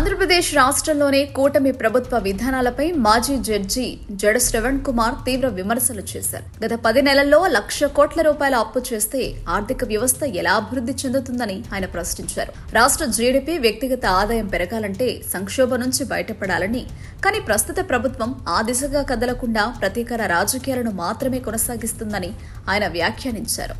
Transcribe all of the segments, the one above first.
ఆంధ్రప్రదేశ్ రాష్ట్రంలోని కూటమి ప్రభుత్వ విధానాలపై మాజీ జడ్జి జడ శ్రవణ్ కుమార్ తీవ్ర విమర్శలు చేశారు. గత 10 నెలల్లో 1,00,000 కోట్ల రూపాయల అప్పు చేస్తే ఆర్థిక వ్యవస్థ ఎలా అభివృద్ధి చెందుతుందని ఆయన ప్రశ్నించారు. రాష్ట్ర జీడీపీ, వ్యక్తిగత ఆదాయం పెరగాలంటే సంక్షోభం నుంచి బయటపడాలని, కానీ ప్రస్తుత ప్రభుత్వం ఆ దిశగా కదలకుండా ప్రతీకార రాజకీయాలను మాత్రమే కొనసాగిస్తుందని ఆయన వ్యాఖ్యానించారు.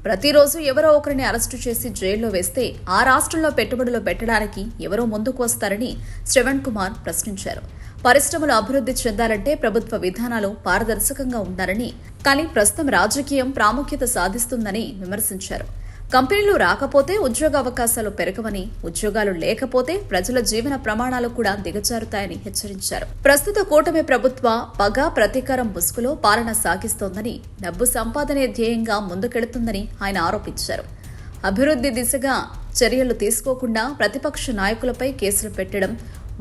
ప్రతిరోజు ఎవరో ఒకరిని అరెస్టు చేసి జైల్లో వేస్తే ఆ రాష్ట్రంలో పెట్టుబడులు పెట్టడానికి ఎవరో ముందుకు వస్తారని శ్రవణ్ కుమార్ ప్రశ్నించారు. పరిశ్రమలు అభివృద్ధి చెందాలంటే ప్రభుత్వ విధానాలు పారదర్శకంగా ఉండాలని, కానీ ప్రస్తుతం రాజకీయం ప్రాముఖ్యత సాధిస్తుందని విమర్శించారు. కంపెనీలు రాకపోతే ఉద్యోగ అవకాశాలు పెరగవని, ఉద్యోగాలు లేకపోతే ప్రజల జీవన ప్రమాణాలు కూడా దిగజారుతాయని హెచ్చరించారు. ప్రస్తుత కూటమి ప్రభుత్వ పగ ప్రతీకారం ముసుగులో పాలన సాగిస్తోందని, డబ్బు సంపాదనే ధ్యేయంగా ముందుకెడుతుందని ఆయన ఆరోపించారు. అభివృద్ధి దిశగా చర్యలు తీసుకోకుండా ప్రతిపక్ష నాయకులపై కేసులు పెట్టడం,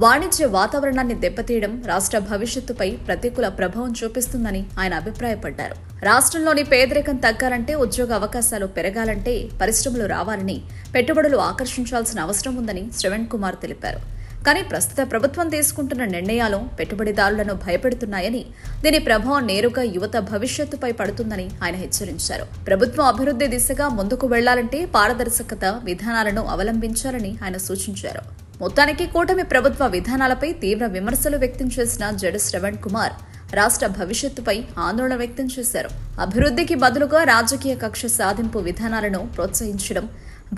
వాణిజ్య వాతావరణాన్ని దెబ్బతీయడం రాష్ట్ర భవిష్యత్తుపై ప్రతికూల ప్రభావం చూపిస్తుందని ఆయన అభిప్రాయపడ్డారు. రాష్ట్రంలోని పేదరికం తగ్గాలంటే, ఉద్యోగ అవకాశాలు పెరగాలంటే పరిశ్రమలు రావాలని, పెట్టుబడులు ఆకర్షించాల్సిన అవసరం ఉందని శ్రవణ్ కుమార్ తెలిపారు. కానీ ప్రస్తుత ప్రభుత్వం తీసుకుంటున్న నిర్ణయాలు పెట్టుబడిదారులను భయపెడుతున్నాయని, దీని ప్రభావం నేరుగా యువత భవిష్యత్తుపై పడుతుందని ఆయన హెచ్చరించారు. ప్రభుత్వం అభివృద్ధి దిశగా ముందుకు వెళ్లాలంటే పారదర్శకత విధానాలను అవలంబించాలని ఆయన సూచించారు. మొత్తానికి కూటమి ప్రభుత్వ విధానాలపై తీవ్ర విమర్శలు వ్యక్తం చేసిన జడ శ్రవణ్ కుమార్ రాష్ట్ర భవిష్యత్తుపై ఆందోళన వ్యక్తం చేశారు. అభివృద్ధికి బదులుగా రాజకీయ కక్ష సాధింపు విధానాలను ప్రోత్సహించడం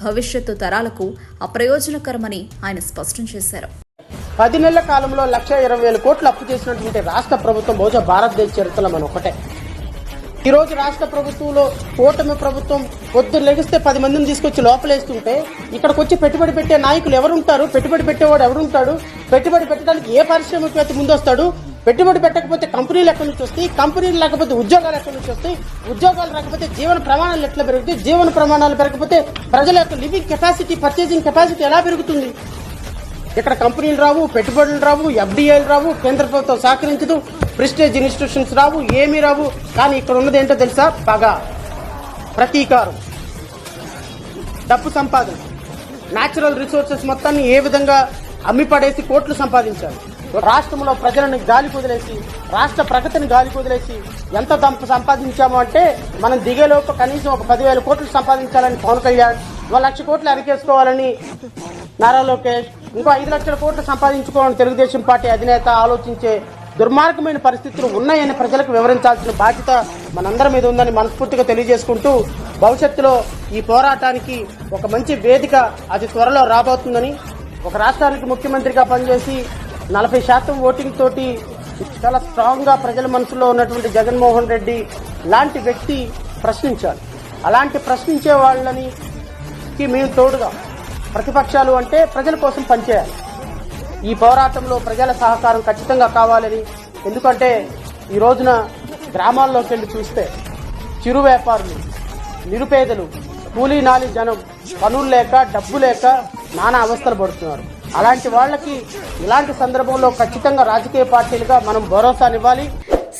భవిష్యత్తు తరాలకు అప్రయోజనకరమని ఆయన స్పష్టం చేశారు. 10 నెలల కాలంలో 1,20,000 కోట్లు అప్పు చేసినటువంటి రాష్ట్ర ప్రభుత్వం బహుశా భారతదేశ చరిత్రలో మన ఒకటే. ఈ రోజు రాష్ట్ర ప్రభుత్వంలో కూటమి ప్రభుత్వం పొద్దున్న లెగిస్తే 10 మందిని తీసుకొచ్చి లోపలేస్తుంటే ఇక్కడికి వచ్చి పెట్టుబడి పెట్టే నాయకులు ఎవరుంటారు? పెట్టుబడి పెట్టేవాడు ఎవరుంటాడు? పెట్టుబడి పెట్టడానికి ఏ పారిశ్రామికవేత్త ముందొస్తాడు? పెట్టుబడి పెట్టకపోతే కంపెనీలు ఎక్కడి నుంచి వస్తాయి? కంపెనీలు లేకపోతే ఉద్యోగాలు ఎక్కడి నుంచి వస్తాయి? ఉద్యోగాలు రాకపోతే జీవన ప్రమాణాలు ఎట్లా పెరుగుతాయి? జీవన ప్రమాణాలు పెరగకపోతే ప్రజల యొక్క లివింగ్ కెపాసిటీ, పర్చేసింగ్ కెపాసిటీ ఎలా పెరుగుతుంది? ఇక్కడ కంపెనీలు రావు, పెట్టుబడులు రావు, ఎఫ్డీఐలు రావు, కేంద్ర ప్రభుత్వం సహకరించదు, ప్రెస్టేజ్ ఇన్స్టిట్యూషన్స్ రావు, ఏమీ రావు. కానీ ఇక్కడ ఉన్నది ఏంటో తెలుసా? పగ, ప్రతీకారం, డబ్బు సంపాదన, న్యాచురల్ రిసోర్సెస్ మొత్తాన్ని ఏ విధంగా అమ్మిపడేసి కోట్లు సంపాదించారు. రాష్ట్రంలో ప్రజలను గాలి కుదిలేసి, రాష్ట్ర ప్రగతిని గాలి కుదిలేసి ఎంత సంపాదించాము అంటే, మనం దిగేలోపు కనీసం ఒక 10,000 కోట్లు సంపాదించాలని పవన్ కళ్యాణ్, 1,00,000 కోట్లు అరికేసుకోవాలని నారా లోకేష్, ఇంకో 5,00,000 కోట్లు సంపాదించుకోవాలని తెలుగుదేశం పార్టీ అధినేత ఆలోచించే దుర్మార్గమైన పరిస్థితులు ఉన్నాయని ప్రజలకు వివరించాల్సిన బాధ్యత మనందరి మీద ఉందని మనస్ఫూర్తిగా తెలియజేసుకుంటూ, భవిష్యత్తులో ఈ పోరాటానికి ఒక మంచి వేదిక అది త్వరలో రాబోతుందని, ఒక రాష్ట్రానికి ముఖ్యమంత్రిగా పనిచేసి 40% ఓటింగ్ తోటి చాలా స్ట్రాంగ్ గా ప్రజల మనసులో ఉన్నటువంటి జగన్మోహన్ రెడ్డి లాంటి వ్యక్తి ప్రశ్నించాలి. అలాంటి ప్రశ్నించే వాళ్ళని మేము తోడుగా, ప్రతిపక్షాలు అంటే ప్రజల కోసం పనిచేయాలి. ఈ పోరాటంలో ప్రజల సహకారం ఖచ్చితంగా కావాలని, ఎందుకంటే ఈ రోజున గ్రామాల్లోకి వెళ్లి చూస్తే చిరు వ్యాపారులు, నిరుపేదలు, కూలీ నాలి జనం పనులు లేక, డబ్బు లేక నానా అవస్థలు పడుతున్నారు. అలాంటి వాళ్ళకి ఇలాంటి సందర్భంలో ఖచ్చితంగా రాజకీయ పార్టీలుగా మనం భరోసానివ్వాలి.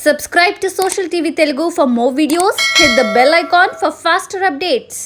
Subscribe to Social TV Telugu for more videos. Hit the bell icon for faster updates.